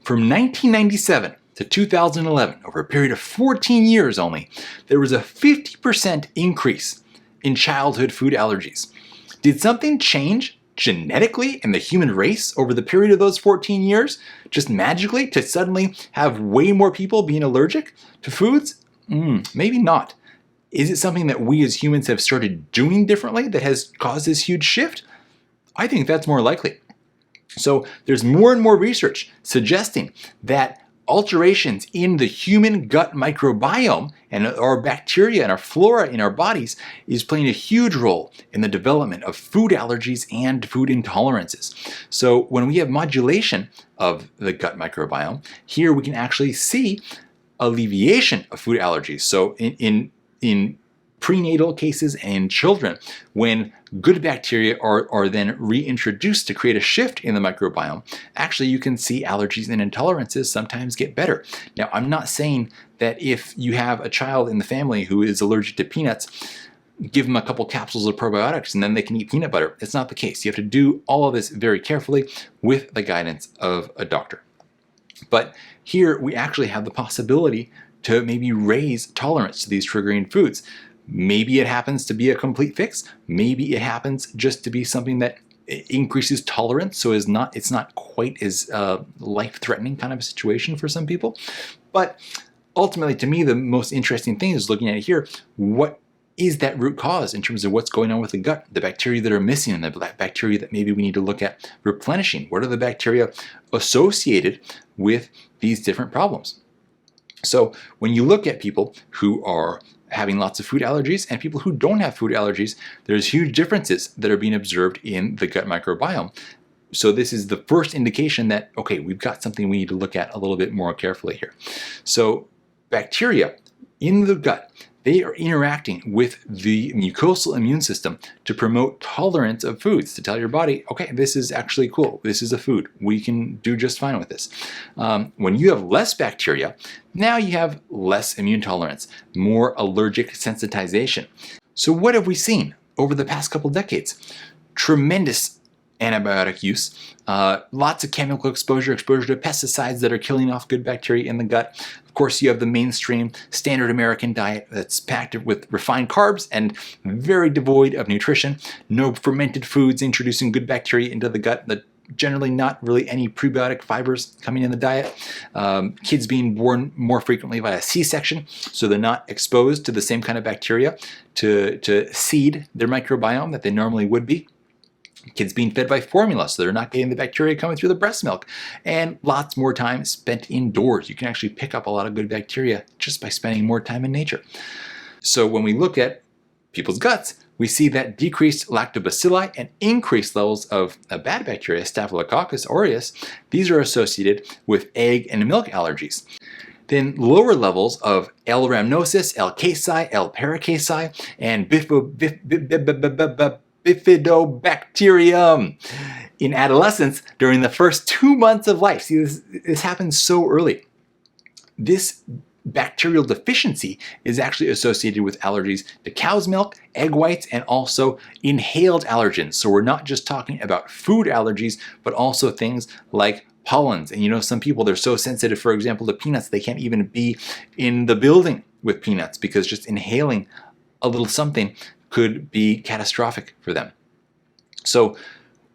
From 1997 to 2011, over a period of 14 years only, there was a 50% increase in childhood food allergies. Did something change genetically in the human race over the period of those 14 years? Just magically to suddenly have way more people being allergic to foods? Maybe not. Is it something that we as humans have started doing differently that has caused this huge shift? I think that's more likely. So there's more and more research suggesting that alterations in the human gut microbiome and our bacteria and our flora in our bodies is playing a huge role in the development of food allergies and food intolerances. So when we have modulation of the gut microbiome, here we can actually see alleviation of food allergies. So in prenatal cases and in children, when good bacteria are then reintroduced to create a shift in the microbiome, actually you can see allergies and intolerances sometimes get better. Now, I'm not saying that if you have a child in the family who is allergic to peanuts, give them a couple capsules of probiotics and then they can eat peanut butter. It's not the case. You have to do all of this very carefully with the guidance of a doctor. But here we actually have the possibility to maybe raise tolerance to these triggering foods. Maybe it happens to be a complete fix. Maybe it happens just to be something that increases tolerance, so it's not quite as life-threatening kind of a situation for some people. But ultimately, to me, the most interesting thing is looking at it here. What is that root cause in terms of what's going on with the gut, the bacteria that are missing, and the bacteria that maybe we need to look at replenishing? What are the bacteria associated with these different problems? So when you look at people who are having lots of food allergies and people who don't have food allergies, there's huge differences that are being observed in the gut microbiome. So this is the first indication that, okay, we've got something we need to look at a little bit more carefully here. So bacteria in the gut, they are interacting with the mucosal immune system to promote tolerance of foods, to tell your body, okay, this is actually cool. This is a food. We can do just fine with this. When you have less bacteria, now you have less immune tolerance, more allergic sensitization. So what have we seen over the past couple decades? Tremendous antibiotic use, lots of chemical exposure to pesticides that are killing off good bacteria in the gut. Of course, you have the mainstream standard American diet that's packed with refined carbs and very devoid of nutrition. No fermented foods introducing good bacteria into the gut. Generally not really any prebiotic fibers coming in the diet. Kids being born more frequently via C-section, so they're not exposed to the same kind of bacteria to seed their microbiome that they normally would be. Kids being fed by formula, so they're not getting the bacteria coming through the breast milk. And lots more time spent indoors. You can actually pick up a lot of good bacteria just by spending more time in nature. So when we look at people's guts, we see that decreased lactobacilli and increased levels of bad bacteria, Staphylococcus aureus. These are associated with egg and milk allergies. Then lower levels of L. rhamnosus, L. casei, L. paracasei, and Bifidobacterium in adolescence during the first 2 months of life. See, this happens so early. This bacterial deficiency is actually associated with allergies to cow's milk, egg whites, and also inhaled allergens. So we're not just talking about food allergies, but also things like pollens. And you know, some people, they're so sensitive, for example, to peanuts, they can't even be in the building with peanuts because just inhaling a little something could be catastrophic for them. So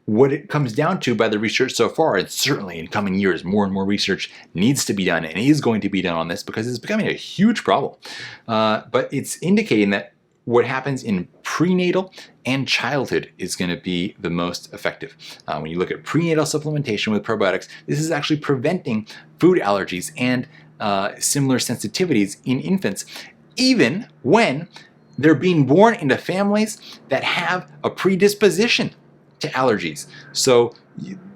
what it comes down to by the research so far, and certainly in coming years, more and more research needs to be done and is going to be done on this because it's becoming a huge problem. But it's indicating that what happens in prenatal and childhood is going to be the most effective. When you look at prenatal supplementation with probiotics, this is actually preventing food allergies and similar sensitivities in infants, even when they're being born into families that have a predisposition to allergies. So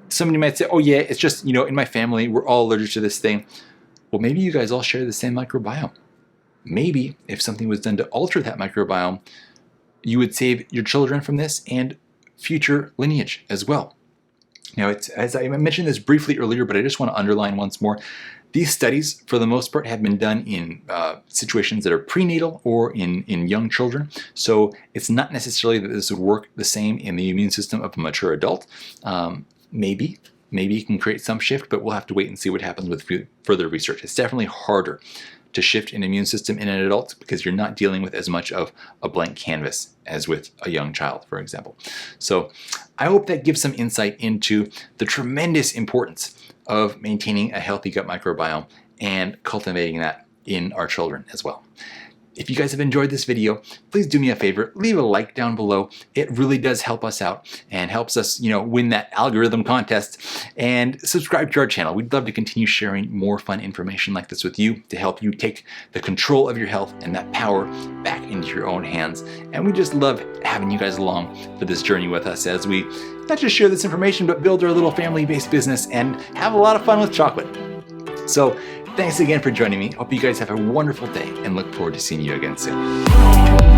somebody might say, oh yeah, it's just, you know, in my family, we're all allergic to this thing. Well, maybe you guys all share the same microbiome. Maybe if something was done to alter that microbiome, you would save your children from this and future lineage as well. Now, it's, as I mentioned this briefly earlier, but I just want to underline once more, these studies, for the most part, have been done in situations that are prenatal or in young children. So it's not necessarily that this would work the same in the immune system of a mature adult. Maybe maybe you can create some shift, but we'll have to wait and see what happens with further research. It's definitely harder to shift an immune system in an adult because you're not dealing with as much of a blank canvas as with a young child, for example. So I hope that gives some insight into the tremendous importance of maintaining a healthy gut microbiome and cultivating that in our children as well. If you guys have enjoyed this video, please do me a favor, leave a like down below. It really does help us out and helps us, win that algorithm contest. And subscribe to our channel. We'd love to continue sharing more fun information like this with you to help you take the control of your health and that power back into your own hands. And we just love having you guys along for this journey with us as we not just share this information, but build our little family-based business and have a lot of fun with chocolate. So thanks again for joining me. Hope you guys have a wonderful day and look forward to seeing you again soon.